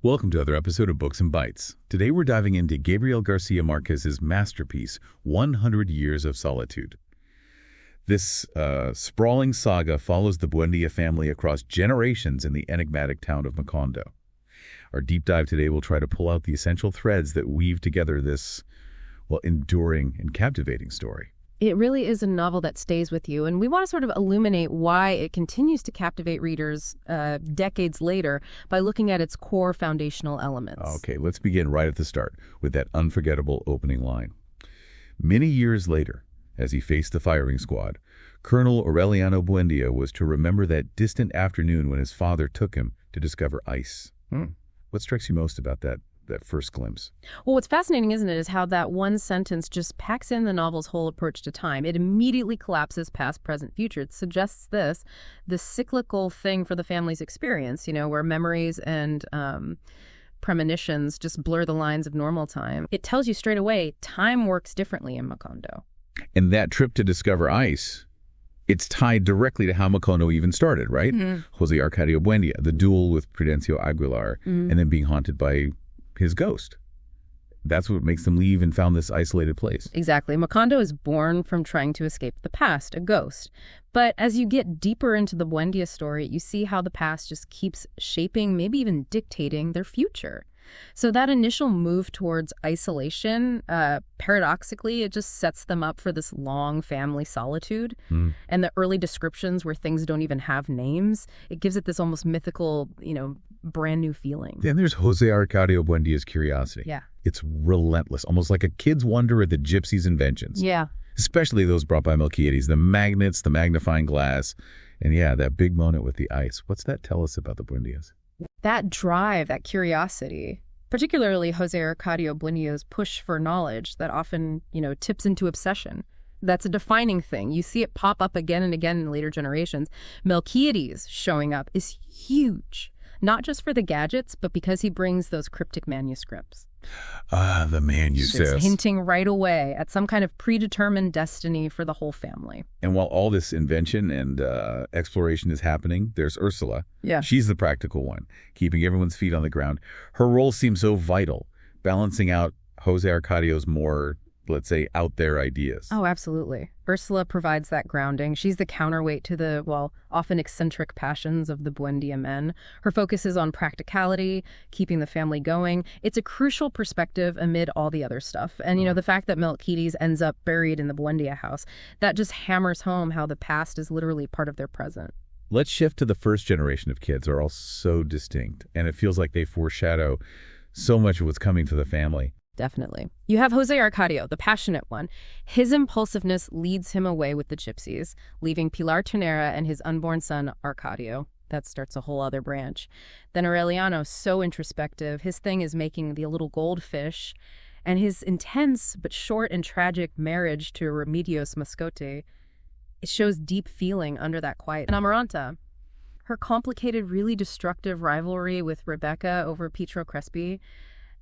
Welcome to another episode of Books and Bytes. Today we're diving into Gabriel García Márquez's masterpiece, 100 Years of Solitude. This sprawling saga follows the Buendía family across generations in the enigmatic town of Macondo. Our deep dive today will try to pull out the essential threads that weave together this, enduring and captivating story. It really is a novel that stays with you, and we want to sort of illuminate why it continues to captivate readers decades later by looking at its core foundational elements. Okay, let's begin right at the start with that unforgettable opening line. Many years later, as he faced the firing squad, Colonel Aureliano Buendía was to remember that distant afternoon when his father took him to discover ice. What strikes you most about that first glimpse? Well, what's fascinating, isn't it, is how that one sentence just packs in the novel's whole approach to time. It immediately collapses past, present, future. It suggests this cyclical thing for the family's experience, where memories and premonitions just blur the lines of normal time. It tells you straight away, time works differently in Macondo. And that trip to discover ice, it's tied directly to how Macondo even started, right? José Arcadio Buendía, the duel with Prudencio Aguilar, and then being haunted by his ghost. That's what makes them leave and found this isolated place. Exactly. Macondo is born from trying to escape the past, a ghost. But as you get deeper into the Buendía story, you see how the past just keeps shaping, maybe even dictating their future. So that initial move towards isolation, paradoxically, it just sets them up for this long family solitude. And the early descriptions where things don't even have names, it gives it this almost mythical, brand new feeling. Then there's José Arcadio Buendía's curiosity. Yeah. It's relentless, almost like a kid's wonder at the gypsies' inventions. Yeah. Especially those brought by Milquiades, the magnets, the magnifying glass, and that big moment with the ice. What's that tell us about the Buendías? That drive, that curiosity, particularly José Arcadio Buendía's push for knowledge that often, tips into obsession. That's a defining thing. You see it pop up again and again in later generations. Milquiades showing up is huge, not just for the gadgets, but because he brings those cryptic manuscripts. The manuscripts. It's hinting right away at some kind of predetermined destiny for the whole family. And while all this invention and exploration is happening, there's Ursula. Yeah. She's the practical one, keeping everyone's feet on the ground. Her role seems so vital, balancing out José Arcadio's more, let's say, out there ideas. Oh, absolutely. Ursula provides that grounding. She's the counterweight to the, often eccentric passions of the Buendía men. Her focus is on practicality, keeping the family going. It's a crucial perspective amid all the other stuff. And, the fact that Milquiades ends up buried in the Buendía house, that just hammers home how the past is literally part of their present. Let's shift to the first generation of kids, are all so distinct, and it feels like they foreshadow so much of what's coming to the family. Definitely. You have José Arcadio, the passionate one. His impulsiveness leads him away with the gypsies, leaving Pilar Ternera and his unborn son, Arcadio. That starts a whole other branch. Then Aureliano, so introspective. His thing is making the little goldfish. And his intense but short and tragic marriage to Remedios Mascote, it shows deep feeling under that quiet. And Amaranta, her complicated, really destructive rivalry with Rebecca over Pietro Crespi,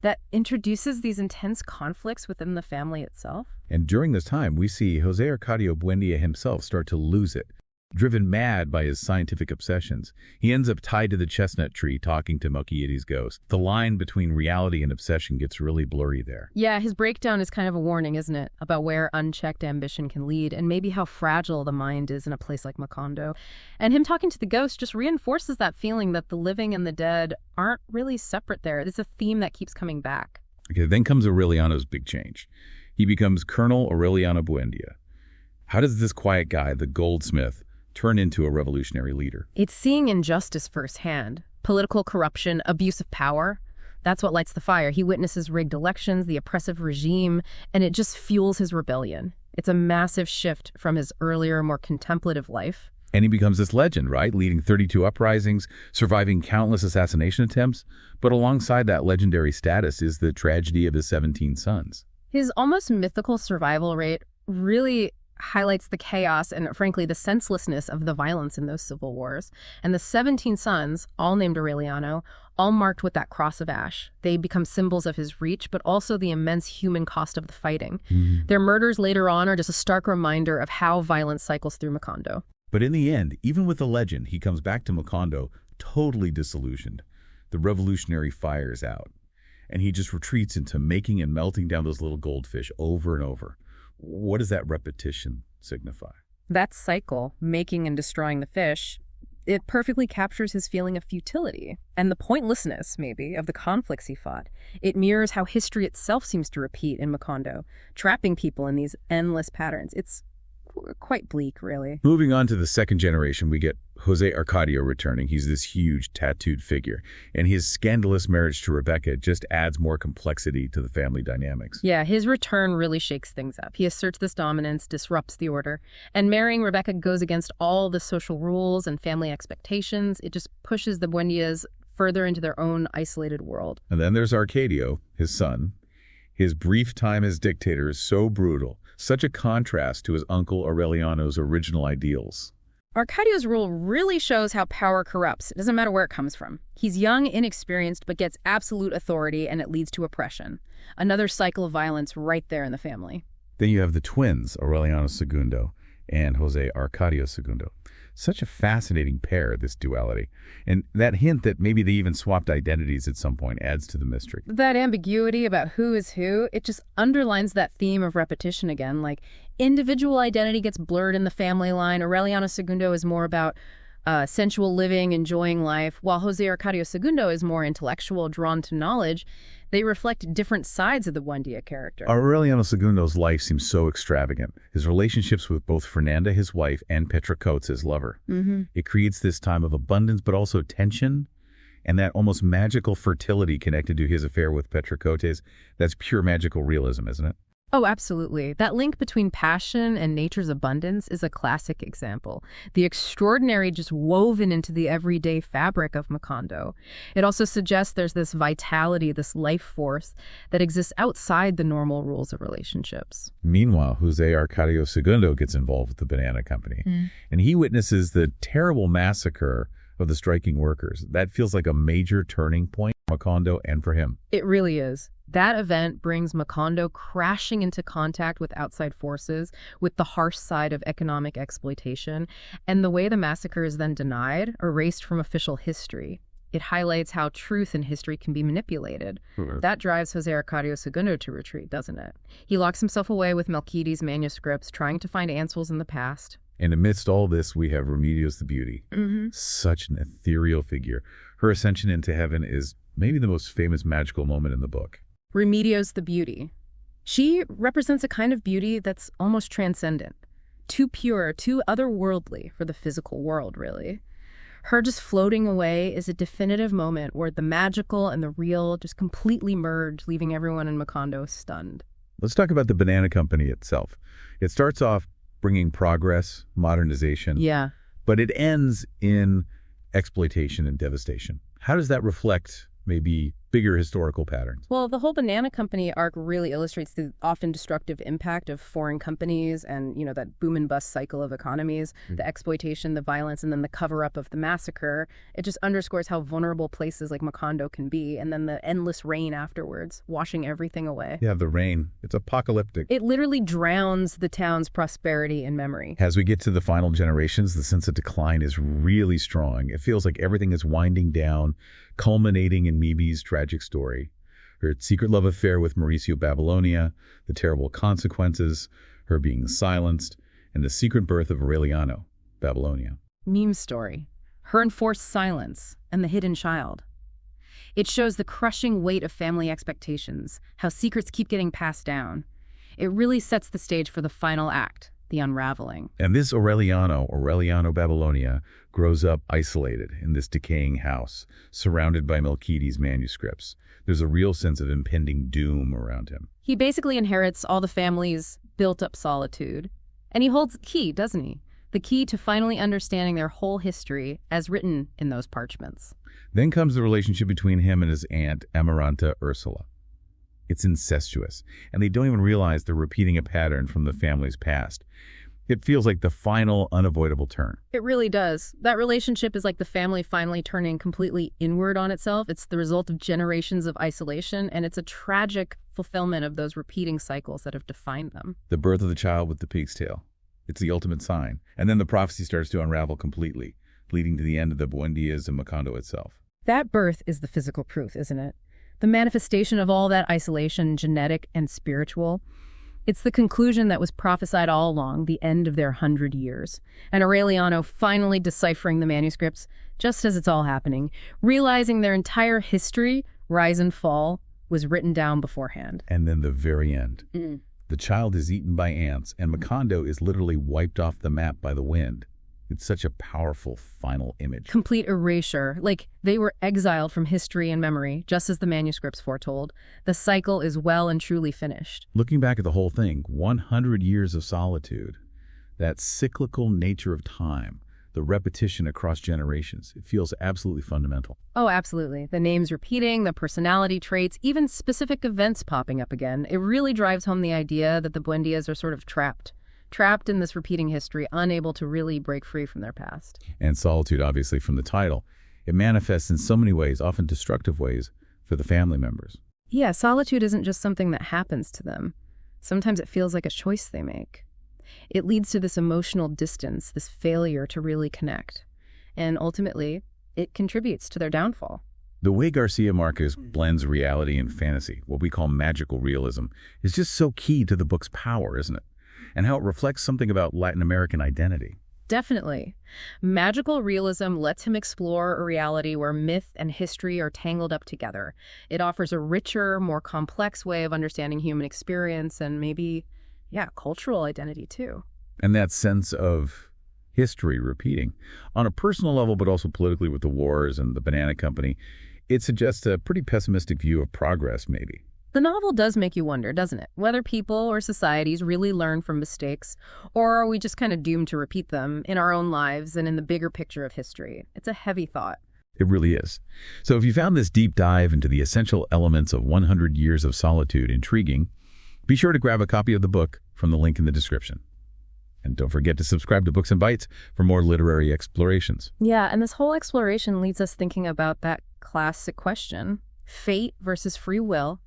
that introduces these intense conflicts within the family itself. And during this time, we see José Arcadio Buendía himself start to lose it. Driven mad by his scientific obsessions, he ends up tied to the chestnut tree talking to Milquiades' ghost. The line between reality and obsession gets really blurry there. Yeah, his breakdown is kind of a warning, isn't it? About where unchecked ambition can lead and maybe how fragile the mind is in a place like Macondo. And him talking to the ghost just reinforces that feeling that the living and the dead aren't really separate there. It's a theme that keeps coming back. Okay, then comes Aureliano's big change. He becomes Colonel Aureliano Buendía. How does this quiet guy, the goldsmith, turn into a revolutionary leader? It's seeing injustice firsthand. Political corruption, abuse of power. That's what lights the fire. He witnesses rigged elections, the oppressive regime, and it just fuels his rebellion. It's a massive shift from his earlier, more contemplative life. And he becomes this legend, right? Leading 32 uprisings, surviving countless assassination attempts. But alongside that legendary status is the tragedy of his 17 sons. His almost mythical survival rate really highlights the chaos and, frankly, the senselessness of the violence in those civil wars. And the 17 sons, all named Aureliano, all marked with that cross of ash. They become symbols of his reach, but also the immense human cost of the fighting. Their murders later on are just a stark reminder of how violence cycles through Macondo. But in the end, even with the legend, he comes back to Macondo totally disillusioned. the revolutionary fire is out, and he just retreats into making and melting down those little goldfish over and over. What does that repetition signify? That cycle, making and destroying the fish, it perfectly captures his feeling of futility and the pointlessness, maybe, of the conflicts he fought. It mirrors how history itself seems to repeat in Macondo, trapping people in these endless patterns. It's quite bleak, really. Moving on to the second generation, we get Jose Arcadio returning. He's this huge tattooed figure, and his scandalous marriage to Rebecca just adds more complexity to the family dynamics. Yeah, his return really shakes things up. He asserts this dominance, disrupts the order, and marrying Rebecca goes against all the social rules and family expectations. It just pushes the Buendias further into their own isolated world. And then there's Arcadio, his son. His brief time as dictator is so brutal, such a contrast to his uncle Aureliano's original ideals. Arcadio's rule really shows how power corrupts. It doesn't matter where it comes from. He's young, inexperienced, but gets absolute authority, and it leads to oppression. Another cycle of violence right there in the family. Then you have the twins, Aureliano II and Jose Arcadio II. Such a fascinating pair, this duality. And that hint that maybe they even swapped identities at some point adds to the mystery. That ambiguity about who is who, it just underlines that theme of repetition again. Like, individual identity gets blurred in the family line. Aureliano II is more about sensual living, enjoying life, while Jose Arcadio II is more intellectual, drawn to knowledge. They reflect different sides of the Buendia character. Aureliano II's life seems so extravagant. His relationships with both Fernanda, his wife, and Petra Coates, his lover. It creates this time of abundance, but also tension, and that almost magical fertility connected to his affair with Petra Coates. That's pure magical realism, isn't it? Oh, absolutely. That link between passion and nature's abundance is a classic example. The extraordinary just woven into the everyday fabric of Macondo. It also suggests there's this vitality, this life force that exists outside the normal rules of relationships. Meanwhile, Jose Arcadio II gets involved with the banana company, and he witnesses the terrible massacre of the striking workers. That feels like a major turning point for Macondo and for him. It really is. That event brings Macondo crashing into contact with outside forces, with the harsh side of economic exploitation, and the way the massacre is then denied, erased from official history. It highlights how truth in history can be manipulated. That drives Jose Arcadio II to retreat, doesn't it? He locks himself away with Melquiades' manuscripts, trying to find answers in the past. And amidst all this, we have Remedios the Beauty. Such an ethereal figure. Her ascension into heaven is maybe the most famous magical moment in the book. Remedios the Beauty. She represents a kind of beauty that's almost transcendent. Too pure, too otherworldly for the physical world, really. Her just floating away is a definitive moment where the magical and the real just completely merge, leaving everyone in Macondo stunned. Let's talk about the banana company itself. It starts off bringing progress, modernization. Yeah. But it ends in exploitation and devastation. How does that reflect maybe bigger historical patterns? Well, the whole banana company arc really illustrates the often destructive impact of foreign companies and, that boom and bust cycle of economies, the exploitation, the violence, and then the cover-up of the massacre. It just underscores how vulnerable places like Macondo can be, and then the endless rain afterwards, washing everything away. Yeah, the rain. It's apocalyptic. It literally drowns the town's prosperity in memory. As we get to the final generations, the sense of decline is really strong. It feels like everything is winding down, culminating in Mibi's tragic story. Her secret love affair with Mauricio Babylonia, the terrible consequences, her being silenced, and the secret birth of Aureliano Babylonia. Meme story. Her enforced silence and the hidden child. It shows the crushing weight of family expectations, how secrets keep getting passed down. It really sets the stage for the final act, the unraveling. And this Aureliano Babylonia, grows up isolated in this decaying house, surrounded by Melquiades' manuscripts. There's a real sense of impending doom around him. He basically inherits all the family's built-up solitude. And he holds the key, doesn't he? The key to finally understanding their whole history as written in those parchments. Then comes the relationship between him and his aunt, Amaranta Ursula. It's incestuous, and they don't even realize they're repeating a pattern from the family's past. It feels like the final, unavoidable turn. It really does. That relationship is like the family finally turning completely inward on itself. It's the result of generations of isolation, and it's a tragic fulfillment of those repeating cycles that have defined them. The birth of the child with the pig's tail. It's the ultimate sign. And then the prophecy starts to unravel completely, leading to the end of the Buendias and Macondo itself. That birth is the physical proof, isn't it? The manifestation of all that isolation, genetic and spiritual. It's the conclusion that was prophesied all along, the end of their 100 years. And Aureliano finally deciphering the manuscripts just as it's all happening, realizing their entire history, rise and fall, was written down beforehand. And then the very end. The child is eaten by ants, and Macondo is literally wiped off the map by the wind. It's such a powerful final image. Complete erasure. Like they were exiled from history and memory, just as the manuscripts foretold. The cycle is well and truly finished. Looking back at the whole thing, 100 Years of Solitude, that cyclical nature of time, the repetition across generations, it feels absolutely fundamental. Oh, absolutely. The names repeating, the personality traits, even specific events popping up again. It really drives home the idea that the Buendias are sort of trapped in this repeating history, unable to really break free from their past. And solitude, obviously, from the title. It manifests in so many ways, often destructive ways, for the family members. Yeah, solitude isn't just something that happens to them. Sometimes it feels like a choice they make. It leads to this emotional distance, this failure to really connect. And ultimately, it contributes to their downfall. The way Garcia Marquez blends reality and fantasy, what we call magical realism, is just so key to the book's power, isn't it? And how it reflects something about Latin American identity. Definitely. Magical realism lets him explore a reality where myth and history are tangled up together. It offers a richer, more complex way of understanding human experience and maybe, cultural identity too. And that sense of history repeating, on a personal level, but also politically with the wars and the banana company, it suggests a pretty pessimistic view of progress, maybe. The novel does make you wonder, doesn't it? Whether people or societies really learn from mistakes, or are we just kind of doomed to repeat them in our own lives and in the bigger picture of history? It's a heavy thought. It really is. So if you found this deep dive into the essential elements of 100 Years of Solitude intriguing, be sure to grab a copy of the book from the link in the description. And don't forget to subscribe to Books and Bytes for more literary explorations. Yeah, and this whole exploration leads us thinking about that classic question, fate versus free will.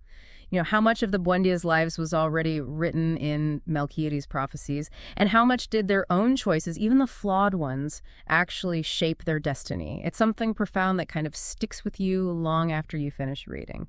How much of the Buendia's lives was already written in Melchiades' prophecies, and how much did their own choices, even the flawed ones, actually shape their destiny? It's something profound that kind of sticks with you long after you finish reading.